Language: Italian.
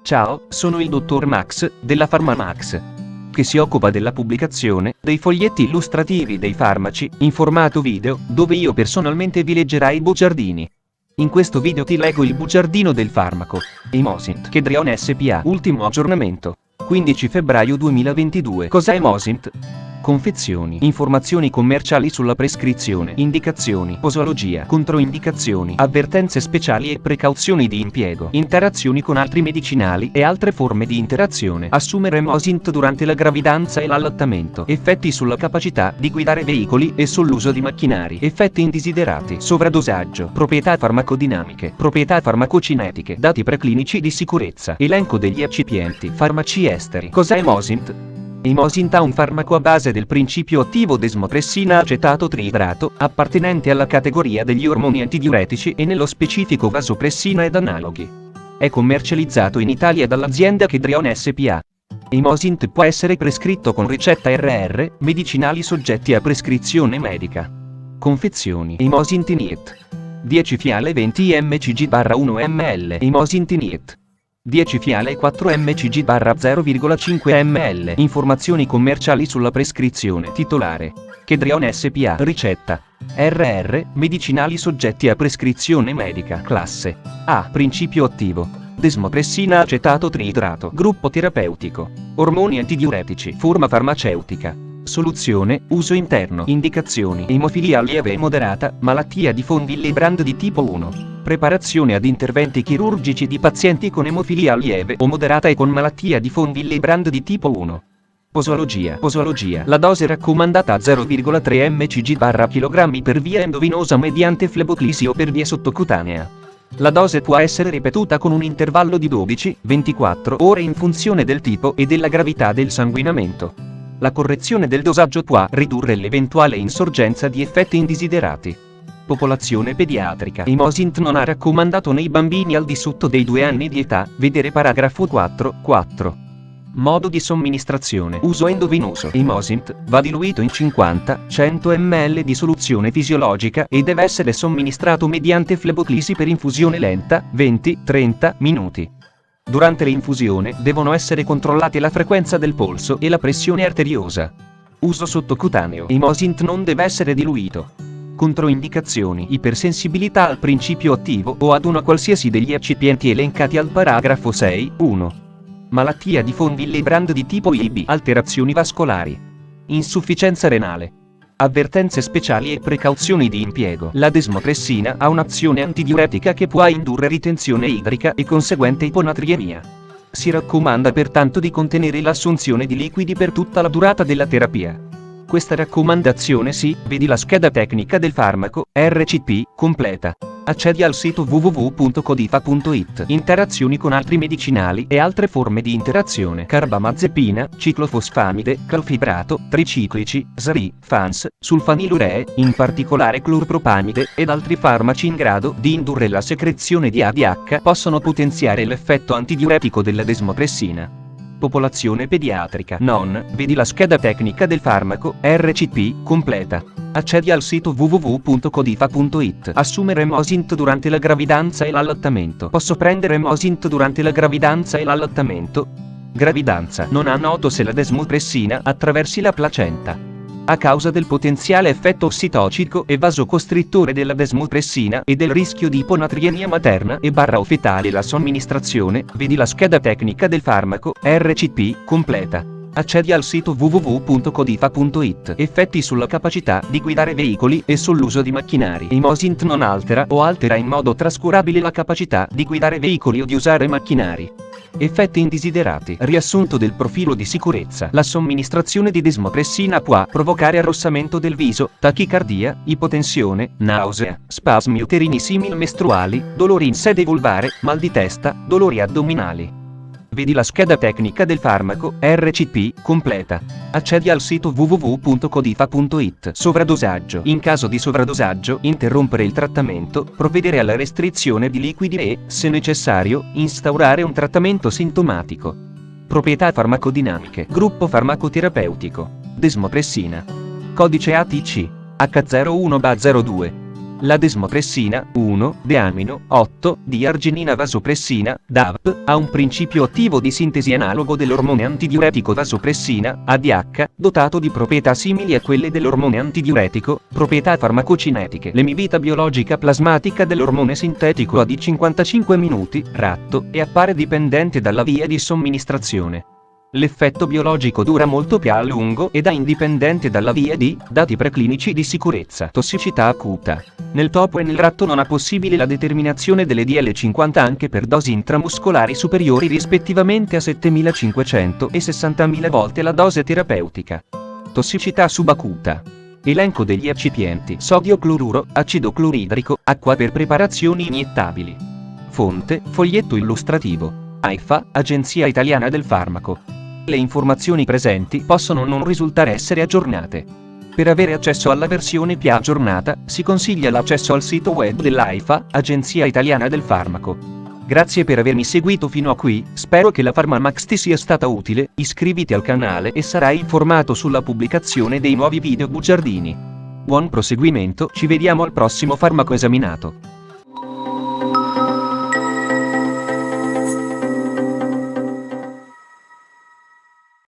Ciao, sono il dottor Max, della PharmaMax, che si occupa della pubblicazione dei foglietti illustrativi dei farmaci, in formato video, dove io personalmente vi leggerai i bugiardini. In questo video ti leggo il bugiardino del farmaco Emosint Kedrion SPA. Ultimo aggiornamento, 15 febbraio 2022. Cos'è Emosint? Confezioni, informazioni commerciali sulla prescrizione, indicazioni, posologia, controindicazioni, avvertenze speciali e precauzioni di impiego, interazioni con altri medicinali e altre forme di interazione. Assumere Emosint durante la gravidanza e l'allattamento. Effetti sulla capacità di guidare veicoli e sull'uso di macchinari. Effetti indesiderati. Sovradosaggio. Proprietà farmacodinamiche. Proprietà farmacocinetiche. Dati preclinici di sicurezza. Elenco degli eccipienti. Farmaci esteri. Cos'è Emosint? Emosint è un farmaco a base del principio attivo desmotressina acetato triidrato, appartenente alla categoria degli ormoni antidiuretici e nello specifico vasopressina ed analoghi. È commercializzato in Italia dall'azienda Kedrion SPA. Emosint può essere prescritto con ricetta RR, medicinali soggetti a prescrizione medica. Confezioni. Emosint Init. 10 fiale 20 mcg/1 ml. Emosint Init. 10 fiale 4 mcg/0,5 ml. Informazioni commerciali sulla prescrizione. Titolare: Kedrion SPA. Ricetta: RR, medicinali soggetti a prescrizione medica. Classe A. Principio attivo: desmotressina acetato triidrato. Gruppo terapeutico: ormoni antidiuretici. Forma farmaceutica: soluzione, uso interno. Indicazioni: emofilia lieve e moderata, malattia di von Willebrand di tipo 1. Preparazione ad interventi chirurgici di pazienti con emofilia lieve o moderata e con malattia di von Willebrand di tipo 1. Posologia. La dose raccomandata a 0,3 mcg/kg per via endovenosa mediante fleboclisi o per via sottocutanea. La dose può essere ripetuta con un intervallo di 12-24 ore in funzione del tipo e della gravità del sanguinamento. La correzione del dosaggio può ridurre l'eventuale insorgenza di effetti indesiderati. Popolazione pediatrica. Emosint non ha raccomandato nei bambini al di sotto dei 2 anni di età, vedere paragrafo 4.4. Modo di somministrazione. Uso endovenoso. Emosint va diluito in 50-100 ml di soluzione fisiologica e deve essere somministrato mediante fleboclisi per infusione lenta, 20-30 minuti. Durante l'infusione devono essere controllate la frequenza del polso e la pressione arteriosa. Uso sottocutaneo. Emosint non deve essere diluito. Controindicazioni: ipersensibilità al principio attivo o ad uno qualsiasi degli eccipienti elencati al paragrafo 6.1. Malattia di von Willebrand di tipo IB. Alterazioni vascolari. Insufficienza renale. Avvertenze speciali e precauzioni di impiego. La desmotressina ha un'azione antidiuretica che può indurre ritenzione idrica e conseguente iponatriemia. Si raccomanda pertanto di l'assunzione di liquidi per tutta la durata della terapia. Questa raccomandazione vedi la scheda tecnica del farmaco, RCP, completa. Accedi al sito www.codifa.it. Interazioni con altri medicinali e altre forme di interazione. Carbamazepina, ciclofosfamide, clorfibrato, triciclici, SRI, FANS, sulfaniluree, in particolare clorpropamide, ed altri farmaci in grado di indurre la secrezione di ADH possono potenziare l'effetto antidiuretico della desmotressina. Popolazione pediatrica. Non, vedi la scheda tecnica del farmaco, RCP, completa. Accedi al sito www.codifa.it. Assumere Emosint durante la gravidanza e l'allattamento. Posso prendere Emosint durante la gravidanza e l'allattamento? Gravidanza. Non ha noto se la desmotressina attraversi la placenta. A causa del potenziale effetto ossitocico e vasocostrittore della desmotressina e del rischio di iponatriemia materna e o fetale, la somministrazione, vedi la scheda tecnica del farmaco, RCP, completa. Accedi al sito www.codifa.it. Effetti sulla capacità di guidare veicoli e sull'uso di macchinari. Emosint non altera o altera in modo trascurabile la capacità di guidare veicoli o di usare macchinari. Effetti indesiderati. Riassunto del profilo di sicurezza. La somministrazione di desmotressina può provocare arrossamento del viso, tachicardia, ipotensione, nausea, spasmi uterini simil-mestruali, dolori in sede vulvare, mal di testa, dolori addominali. Vedi la scheda tecnica del farmaco, RCP, completa. Accedi al sito www.codifa.it. Sovradosaggio. In caso di sovradosaggio, interrompere il trattamento, provvedere alla restrizione di liquidi e, se necessario, instaurare un trattamento sintomatico. Proprietà farmacodinamiche. Gruppo farmacoterapeutico: desmotressina. Codice ATC H01/02. La desmopressina, 1, deamino, 8, di arginina vasopressina, DAV, ha un principio attivo di sintesi analogo dell'ormone antidiuretico vasopressina, ADH, dotato di proprietà simili a quelle dell'ormone antidiuretico, proprietà farmacocinetiche. L'emivita biologica plasmatica dell'ormone sintetico ha di 55 minuti, ratto, e appare dipendente dalla via di somministrazione. L'effetto biologico dura molto più a lungo ed è indipendente dalla via di dati preclinici di sicurezza. Tossicità acuta. Nel topo e nel ratto non è possibile la determinazione delle DL50 anche per dosi intramuscolari superiori rispettivamente a 7500 e 60.000 volte la dose terapeutica. Tossicità subacuta. Elenco degli eccipienti: sodio cloruro, acido cloridrico, acqua per preparazioni iniettabili. Fonte: foglietto illustrativo. AIFA, Agenzia Italiana del Farmaco. Le informazioni presenti possono non risultare essere aggiornate. Per avere accesso alla versione più aggiornata, si consiglia l'accesso al sito web dell'AIFA, Agenzia Italiana del Farmaco. Grazie per avermi seguito fino a qui, spero che la PharmaMax ti sia stata utile, iscriviti al canale e sarai informato sulla pubblicazione dei nuovi video bugiardini. Buon proseguimento, ci vediamo al prossimo farmaco esaminato.